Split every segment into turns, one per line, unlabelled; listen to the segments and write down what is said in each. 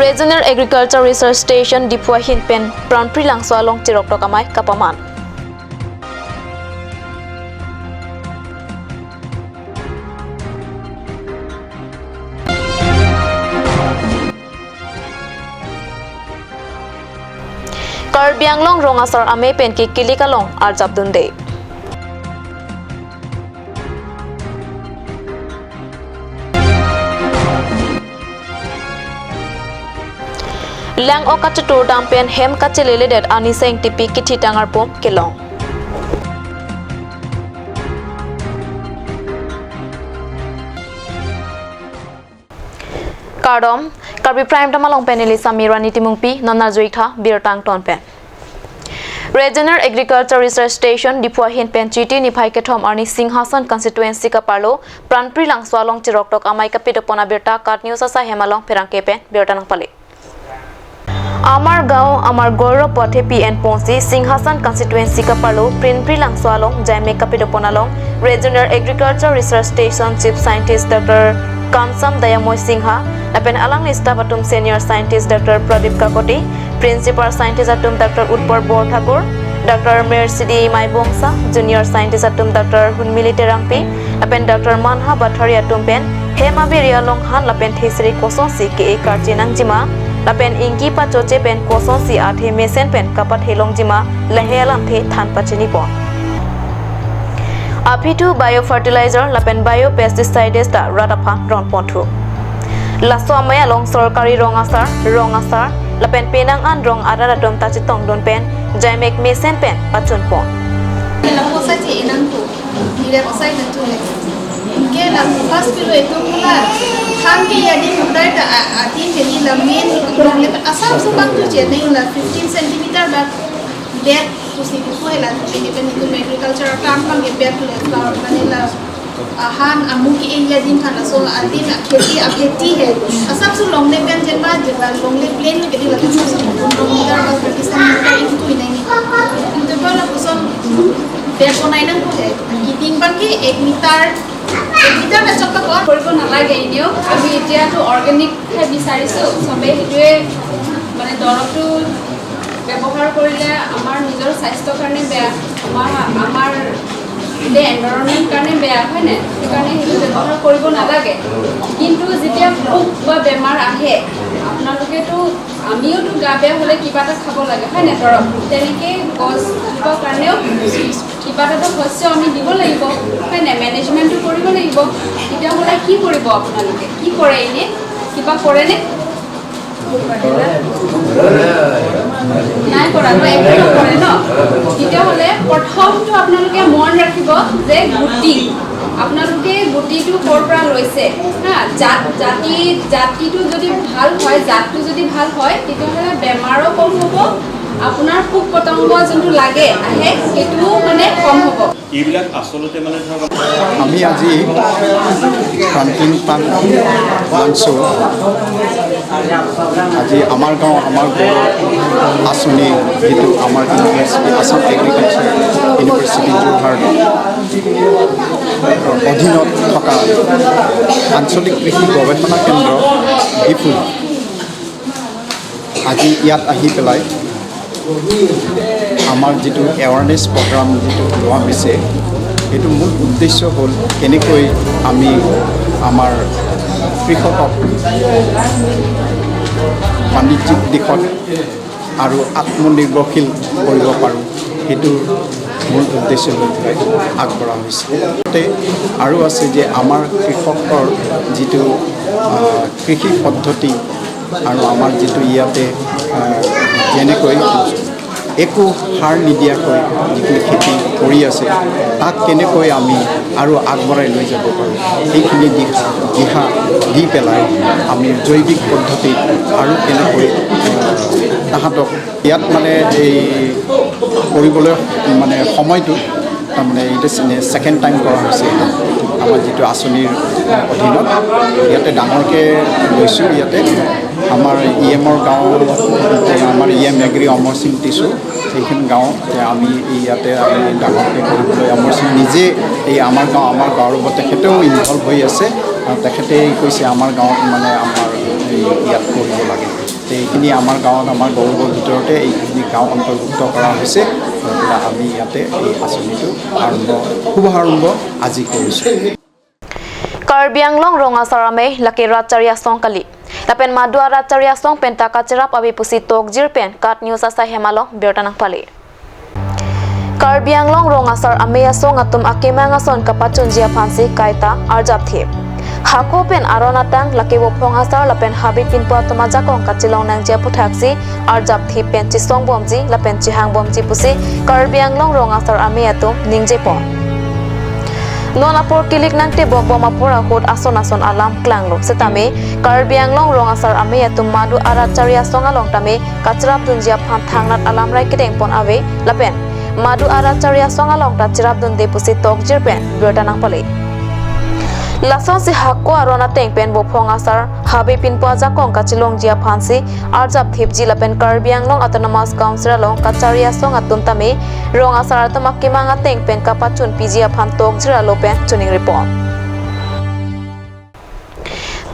Regional Agriculture Research Station Dipua Hinpen Pranpri Langso Along Tirok Tokamai Kapaman. Karbi Anglong Rongasar Ame Penki Kilikalong Arjabdunde. Lang o kachutur dampen hem kachelele det ani seng tipi kithi tangar pom kelong. Kardom Karbi Prime Tamalong Peneli Samirani Timungpi Nana Zuitha Birtang Tonpen. Regional Agriculture Research Station Dipua Hinpen Chiti Niphai Kethom Arni Singhasan Constituency ka parlo Pranpri Langso Along Tiroktok Amai Kapitopona Birta Kat News Asa Hemalong Perangkepen Birtanang Pali. Amar Gao Amar Goro Pothe PN Ponsi Singhasan Constituency ka parlo Pranpri Langso Along Jaime Kapitoponalong Regional Agriculture Research Station Chief Scientist Dr. Kamsam Dayamoy Singha Lapen Alang Staff Atum Senior Scientist Dr. Pradip Kakoti Principal Scientist Atum Dr. Utpar Bor Thakur Dr. Mercidi Mai Bongsa Junior Scientist Atum Dr. Hunmili Terangpi Lapen Dr. Manha Bathari Atum Pen Hema Biria Long Han Lapen Thesri Kosonsi ke Karchinang Jima Lapen Inki Pachoche Pen Kosonsi Athe Mesen Pen Kapat Helong Jima Lahealam The Than Pachini Pon Apitu Biofertilizer Lapen Biopesticides Da Ratapha Ron Pontu Laso Amaya Long Sorkari Rongasar Lapen Penang An Rong Adaratom Tachitong Don Pen Jaimek Mesen Pen Pachun Pon
La cosa che enanku dire cosa itu ke la hospital itu pula hampi ya di mudai ta atin jadi la main problem asam subang tu je nahi la 15 cm da depth tu si ko la independent agriculture काम का gap tu la mane la han amu ki area din thana so atin खेती है asam su long le pen jen ba je ba long le plain ke di la tu meter ba 30 cm itu ini itu pala kusom বের বনাই না কোহে kidding বাকি 1 metre না চক্কা কৰিব নালাগে ইনিও আমি এতিয়া তো অৰ্গেনিক খাই বিচাৰিছো সবে হিটোৱে মানে দৰবটো ব্যৱহাৰ কৰিলে আমাৰ নিজৰ স্বাস্থ্যৰ কাৰণে বেয়া আমাৰ দে এনভাইৰনমেন্ট কাৰণে বেয়া হয় না সেইকাৰণে হিটো ব্যৱহাৰ কৰিব নালাগে কিন্তু যেতিয়া পোক বা বেমাৰ আহে আপোনালোকেতো আমিও তো গা বেয়া হলে কিবা এটা খাব লাগে হয় না দৰব তেনেকে গছ দিবৰ কাৰণেও কিবা এটা শস্য আমি দিব লাগিব হয় না মেনেজমেন্টটো কৰিব লাগিব এতিয়া হলে কি কৰিব আপোনালোকে কি কৰে এনে কিবা কৰে নে নাই কৰা তো একো কৰে ন এতিয়া হলে প্ৰথমটো আপোনালোকে মন ৰাখিব যে গুটি আপোনালোকে গুটিটো কৰ পৰা লৈছে হা জাতিটো যদি ভাল হয় জাতটো যদি ভাল হয় তেতিয়াহলে বেমাৰো কম হ'ব আপোনাৰ পোক পতংগ যোনটো লাগে আহে সেইটো মানে কম হ'ব
এইবিলাক আসলতে মানে
আমি আজি কান্টিং পান লাঞ্চো আজি আমাৰ গাঁও আমাৰ আঁচনি যিটো আমাৰ university Assam agriculture university Jorhat অধীনত থকা আঞ্চলিক কৃষি গৱেষণা কেন্দ্ৰ ডিফু আজি ইয়াত আহি পেলাই আমাৰ যিটো এৱাৰনেছ প্ৰগ্ৰাম যিটো লোৱা হৈছে এইটো মূল উদ্দেশ্য হ'ল কেনেকৈ আমি আমাৰ কৃষকক বাণিজ্যিক দিশত আৰু আত্মনিৰ্ভৰশীল কৰিব পাৰোঁ সেইটো মূল উদ্দেশ্য লৈ পেলাই আগবঢ়া হৈছে আৰু আছে যে আমাৰ কৃষকৰ যিটো কৃষি পদ্ধতি আৰু আমাৰ যিটো ইয়াতে যেনেকৈ একো সাৰ নিদিয়াকৈ যিখিনি খেতি কৰি আছে তাক কেনেকৈ আমি আৰু আগবঢ়াই লৈ যাব পাৰোঁ এইখিনি দিহা দি পেলাই আমি জৈৱিক পদ্ধতিত আৰু কেনেকৈ তাহাঁতক ইয়াত মানে এই কৰিবলৈ মানে সময়টো তাৰমানে এইটো ছেকেণ্ড টাইম কৰা হৈছে আমাৰ যিটো আঁচনিৰ অধীনত ইয়াতে ডাঙৰকৈ লৈছোঁ ইয়াতে আমাৰ ইএমৰ গাঁও আমাৰ ইএম এগ্ৰি অমৰ সিং দিছোঁ সেইখিনি গাঁও আমি ইয়াতে আমি ডাঙৰকৈ কৰিবলৈ অমৰ সিং নিজে এই আমাৰ গাঁৱৰ লগত তেখেতেও ইনভলভ হৈ আছে আৰু তেখেতে কৈছে আমাৰ গাঁৱত মানে আমাৰ ইয়াত কৰিব লাগে এইখিনি আমাৰ গাঁৱত আমাৰ গৌৰৱৰ ভিতৰতে এইখিনি গাঁও অন্তৰ্ভুক্ত কৰা হৈছে আমি ইয়াতে এই আঁচনিটো শুভাৰম্ভ আজি কৰিছোঁ
Karbi Anglong ronga sarame laki ratcharia song kali lapen madua ratcharia song penta kachera abi pusi tok jirpen kat news asa hemalong bertanang pali Karbi Anglong ronga sar ameya song atum akemanga son kapachun jia phansi kaita arjap the Hako pen aronatang laki wopong asar lapen habi pinpo atomaja kong kachilong nang jia puthaksi arjap thi pen chi song bomji lapen chi hang bomji pusi Karbi Anglong ronga sar ameya tum ningje pon Non apor kilik nang te bok bom apor ahot ason alam klanglo setame Karbi Anglong rong asar ame yatum madu arat charia songa long tame kachrap dunjia phan thangnat alam rai keteng pon ave lapen madu arat charia songa long ta chirap dun de pusi tok jirpen bertanang pale Lason si hakko arona teng pen bopong asar habe pinpo aja kong kachilong jia phansi arjap thipji lapen Karbi Anglong autonomous council long kacharia song atum tame rong asar atamak kimanga teng pen kapachun pijia phan tok jira lopen tuning report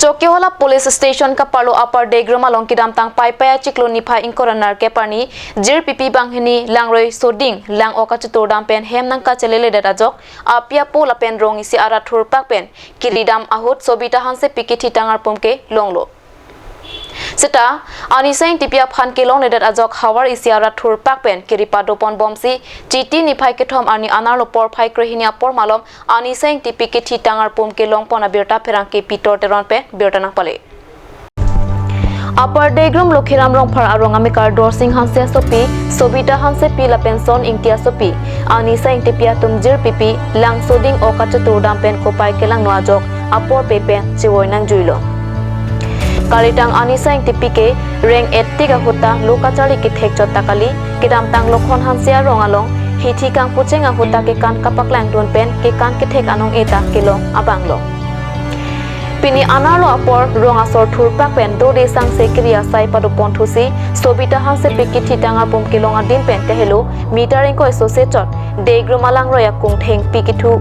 Chokiola police station ka parlo upper degroma long kidam tang pai pai chiklo ni phai inkoranar ke parni jir pipi banghini langroi soding lang oka chutor dam pen hem nang ka chelele data jok apia pola pen rong isi ara thur pak pen kiridam ahut sobita hanse pikiti tangar pomke longlo Seta aniseng tipia phan kilong nedat ajok hawar isiara thur pak pen kiripa dopon bomsi chiti ni phai kethom ani anar lopor phai krehinia por malom aniseng tipiki thi tangar pum kilong pona birta pherang ke pitor teron pe birta nang pale Upper Degrum Lokhiram rong phar arong amikar dor sing hanse sopi sobita hanse pila pension ingtia sopi aniseng tipia tumjir pipi lang soding okachutur dam pen kopai kelang noajok apor pepe chiwoi nang juilo Karitang anisang tipike reng etika huta lokachari ki thekchot takali kidam tang lokhon hansia rongalong hithi kang puchenga huta ke kan kapaklang don pen ke kan ke thek anong eta kilong abanglo Pini analo apor ronga sor thur pak pen do de sang sekriya sai padu ponthusi sobita hanse peki thitanga pom kilonga din pen te hello metering ko sose chot degrumalang roya kung theng pikithu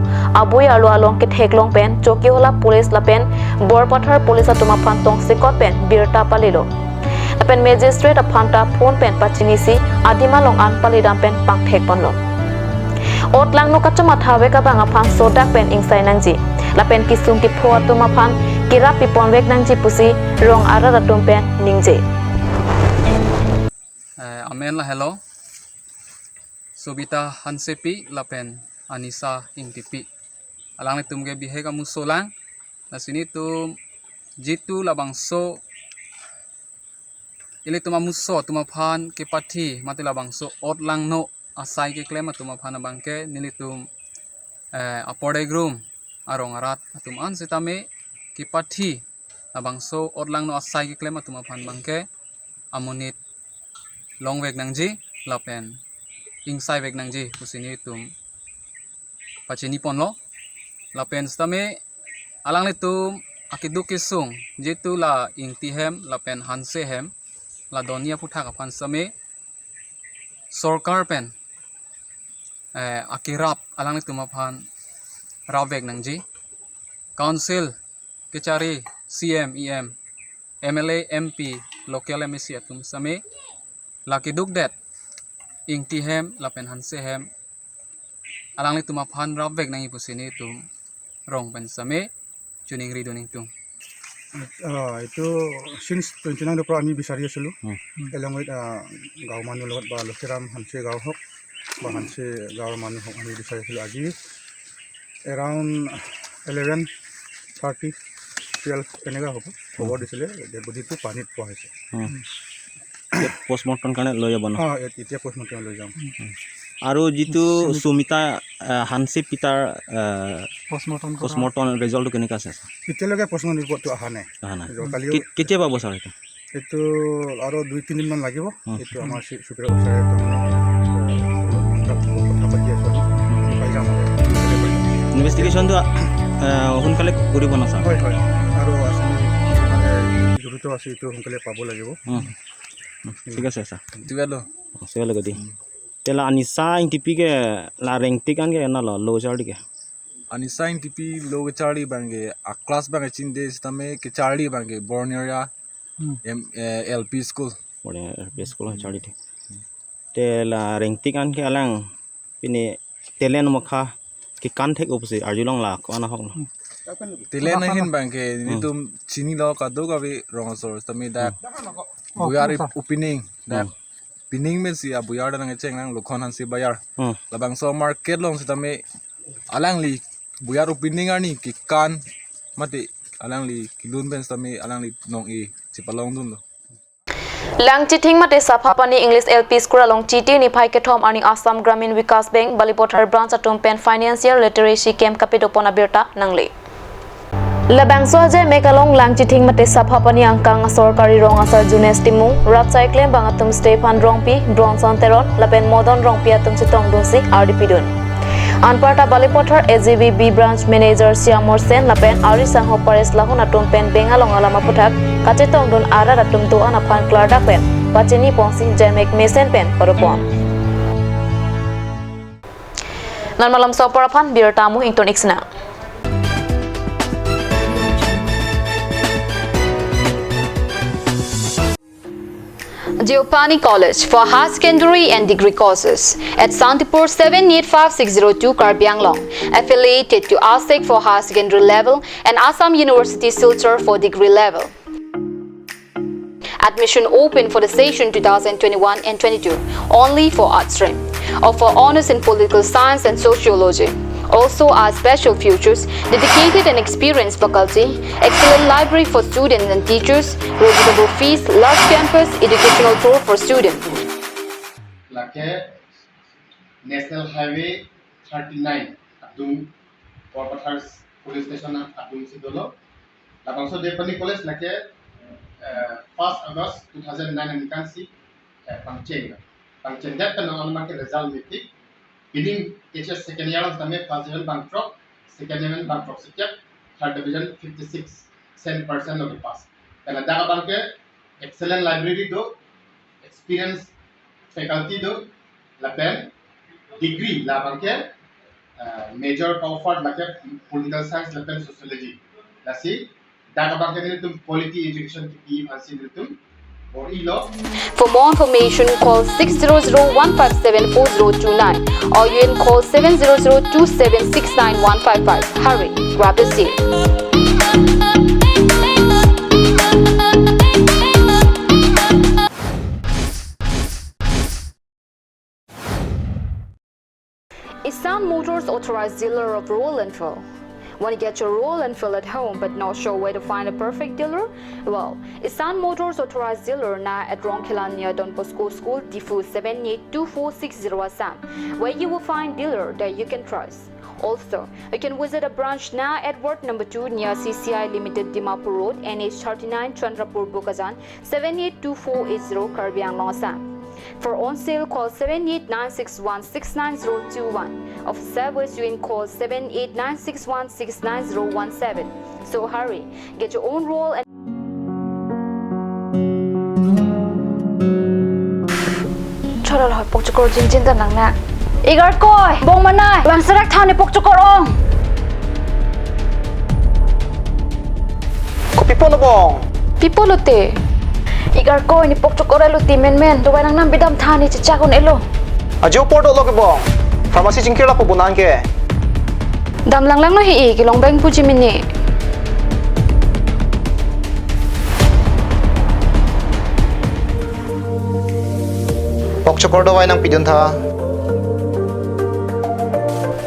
aboi alo along ke theklong pen chokiola police la pen borpathar police atuma phantong sekot pen birta palilo apen magistrate aphanta phone pen pachinisi adima long an palidam pen pang thek ponlo otlang no kachoma thawe ka banga phan sodak pen ingsai nangji lapen kisung ki pho atuma phan kira pipon wek nangji pusi rong ara ratum pen ningje
amen la hello sobita hansepi lapen anisa ingtipi alang tumge bihega musolang na sini tum jitu labang so ili tuma muso tuma phan ke pathi mati labang so otlang no asai ke klema tuma phan bangke nilitum apode grum arong arat atum an sitame ki pathi abang so otlang no asai ki klema tuma phan bangke amonit long vek nangji lapen ingsai vek nangji kusini tum pachini ponlo lapen stame alang le tum akiduk kisung jitu la ingtihem lapen hanse hem la donia putha ka phan same sorkar pen akirap alang le tuma phan ravek nangji council kechari cm em mla mp local mc atum same laki duk det ingti hem lapen hanse hem alang le tuma phan ravek nangi pusini tum rong pen same chuning ri doning tum
itu since 29 পৰা আমি বিচাৰি আছিলোঁ along with গাঁও মানুহৰ লগত বা লক্ষীৰাম হানছে গাঁও হওক বা হানছে গাঁৱৰ মানুহ হওক আমি বিচাৰি আছিলোঁ আজি এৰাউণ্ড 11:30 12 এনেকুৱা হ'ব খবৰ দিছিলে ডেড বডিটো পানীত পোৱা হৈছে
পোষ্টমৰ্টম কাৰণে লৈ যাব ন
এতিয়া পোষ্টমৰ্টম লৈ যাম
আৰু যিটো সুমিতা হানছে পিতাৰ পোষ্টমৰ্টম ৰিজাল্টটো কেনেকৈ আছে
এতিয়ালৈকে পোষ্টমৰ্টম ৰিপৰ্টটো অহা নাই
কেতিয়া পাব ছাৰ
এইটো আৰু 2-3 দিনমান লাগিব এইটো আমাৰ চুপিৰিয়ৰ অফিচাৰে কথা পাতি আছোঁ পাই যাম
ইনভেষ্টিগেশ্যনটো সোনকালে কৰিব না ছাৰ
হয় হয় আৰু আচনি মানে জড়িত আছে এইটো সোনকালে পাব লাগিব
ঠিক আছে sir
Tigalo
gadi tela anisa intipike la rengtikan ke na lo chardi ke
anisa intipi lo chardi bange a class bange chinde stame ke chardi bange borneria LP school
Boleh school cari tu. Te la rengtik kan ke alang ini telen makha ki kan thek opsi arjulong la ko ana hok.
tilen na hin bang ke ni tum chini lo ka do ka vi wrong source tami da buyar opening da pining me si abuyar da nang cheng nang lokhon han si bayar labang so market long si tami alang li buyar opening ani ki kan mati alang li kilun ben tami alang li nong e chipalong dun lo
Lang chiting mate saphapani English LP school along chiti ni phai ke thom ani Assam Gramin Vikas Bank Balipothar branch atum pen financial literacy camp kapitopona birta nangli Labangso je mekalong lang chiting mate saphapani angkang sorkari rong asar junes timu rat cyclem bangatum Stefan Rongpi Bronson Teron lapen modon Rongpi atum chitong dunsi RDP dun Anparta Balipothar AGB B branch manager Siamor Sen lapen Ari Sangho Pares lahun atum pen bengalong alama puthak kacetong dun ara atum tu anapan klardak pen pacheni pongsi jamek mesen pen paropon Nan malam soporapan bir tamu ington iksna
Geopani College for higher secondary and degree courses at Santipur 785602 Karbi Anglong, affiliated to ASEC for higher secondary level and Assam University Silchar for degree level. Admission open for the session 2021 and 22 only for art stream or for honors in political science and sociology. Also are special features, dedicated and experienced faculty, excellent library for students and teachers, reasonable fees, large campus, educational tour for students.
Like National Highway 39, Abdum Porpathars Police Station, Abdum Sidolo. Labangso Depani College like 1st August 2009 and you can see Pangcheng that can on market result meeting. Bidding HS second year of the May first level bankrupt, second level bankrupt sector, third division 56% of the pass. Then a Daga Banker, excellent library do, experienced faculty do, La Pen, degree La Banker, major Crawford like political science, La Pen sociology. Let's see, Daga Banker quality education to be considered.
For more information, call 600-157-4029 or you can call 700-2769155. Hurry, grab the seat. Isan Motors authorized dealer of Roll and Fill. Want to get your roll and fill at home but not sure where to find a perfect dealer? Well, Isan Motors authorized dealer now at Ronkilan near Don Bosco School, Difu 782460 Assam, where you will find dealer that you can trust. Also, you can visit a branch now at Ward number 2 near CCI Limited Dimapur Road, NH39 Chandrapur Bukazan 782480 Karbi Anglong Assam. For on sale, call 7896169021. Of service, you can call 7896169017. So hurry, get your own roll and
Chora la pok chukor jin jin tan nang na Igar koi bong manai wang sarak thane pok chukor ong
Ko pipolo bong
Pipolo te Igar koi ni pok chukor elo ti men duwai nang nam bidam thani chicha kon elo
Ajo porto lo ke bong Pharmacy jingkir la po bunan ke
Dam lang no hi ki long bang puji mini
Pok chokor do wai nang pidun tha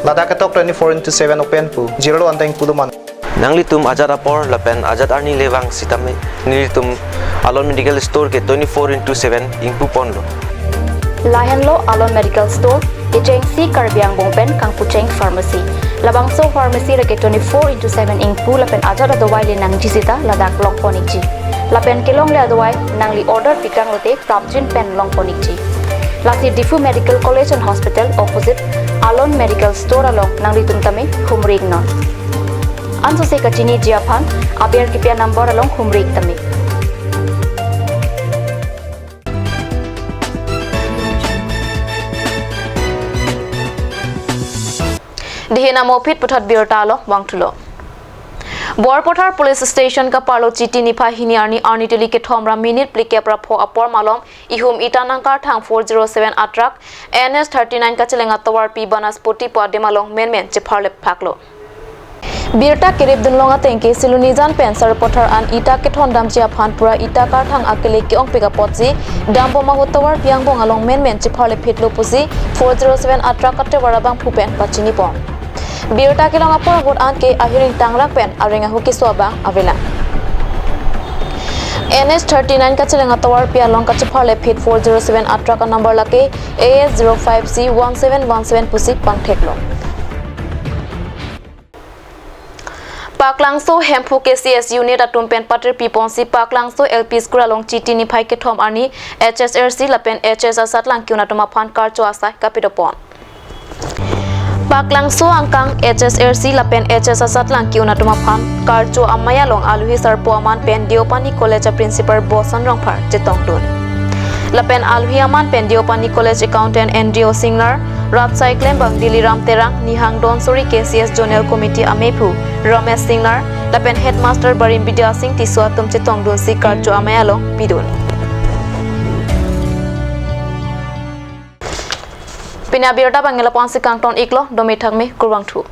Lada ke tok 24/7 open pu zero anteng puduman
Nanglitum ajat apor lapen ajat arni lewang sitame nilitum Alon Medical Store ke 24/7 ingpu ponlo.
Lahen lo Alon Medical Store Ijeng si Karbiang Bongpen Kang Pucheng Pharmacy Labangso Pharmacy rake 24/7 ingpu lapen ajat adawai le nang jisita ladak long ponikji Lapen kelong le adawai nang li order pikang lote prapjin pen long ponikji Lati Difu Medical College and Hospital opposite Alon Medical Store along nang litum tame humring non Anso se kachini jiapan aber kipia number along humring tame Dihina mopit putat birta lo wangtulo Borpothar Police Station ka parlo chiti niphai hini arni teli ke thomra minute plike prapho apor malom ihum itanangkar thang 407 atrak NS 39 ka chelenga tawar pi banaspoti pa demalong men chepharle phaklo Birta kerib dunlonga tengke silunizan pensar pothar an ita ke thondam chia phanpura ita kar thang akele ke ong pega potsi dambo mahutawar piang bong along men chepharle phitlo pusi 407 atrak ka tewarabang phupen pachini pon Birta ke long apor gut an ke ahiring tangrak pen arenga huki swabang avela NS 39 ka chelenga tawar pia long ka chepharle phit 407 atrak ka number lake AS 05C 1717 pusi pangtheklo Paklangso Hempu KCS unit atumpen pater piponsi Paklangso LP school along chiti ni phai ke thom ani HSRC lapen HS asat lang kyuna toma phan kar cho asai kapitopon Paklangso angkang HSRC lapen HS asat lang kyuna toma phan kar cho amaya long aluhi sarpo aman pen diopani college principal bosan rongphar chetong tun lapen aluhi aman pen diopani college accountant NDO Singlar Rat Cyclem bang Diliram Terang Nihang Donsori KCS Zonal Committee Amepu Ramesh Singlar lapen headmaster Barim Vidya Singh tiswa tumche tongdun si karcho amayalo bidun Pina birda bangela ponsi kangton iklo domi thakme kurwang thu